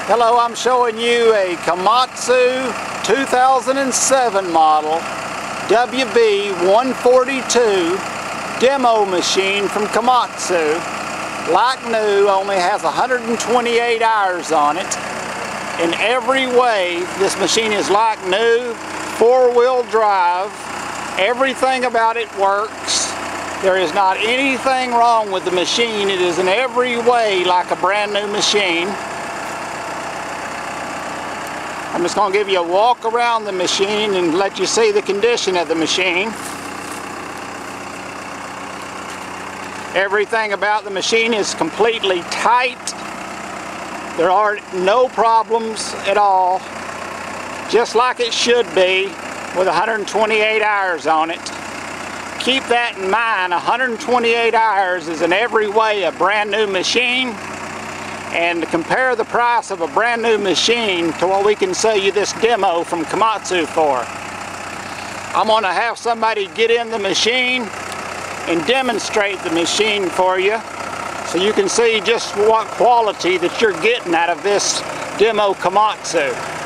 Hello, I'm showing you a Komatsu 2007 model WB142 demo machine from Komatsu. Like new, only has 128 hours on it. In every way, this machine is like new, four-wheel drive. Everything about it works. There is not anything wrong with the machine. It is in every way like a brand new machine. I'm just going to give you a walk around the machine and let you see the condition of the machine. Everything about the machine is completely tight. There are no problems at all. Just like it should be with 128 hours on it. Keep that in mind. 128 hours is in every way a brand new machine. And to compare the price of a brand new machine to what we can sell you this demo from Komatsu for, I'm going to have somebody get in the machine and demonstrate the machine for you so you can see just what quality that you're getting out of this demo Komatsu.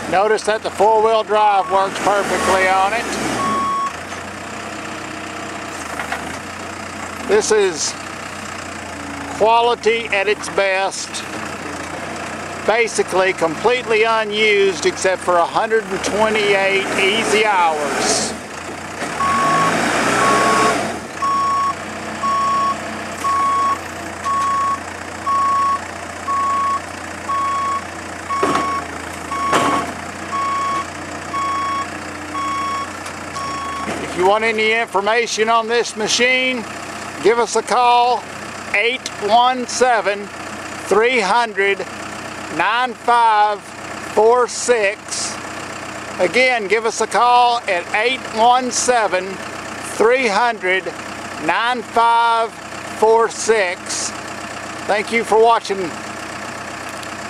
Notice that the four-wheel drive works perfectly on it. This is quality at its best. Basically completely unused except for 128 easy hours. If you want any information on this machine, give us a call, 817-300-9546. Again, give us a call at 817-300-9546. Thank you for watching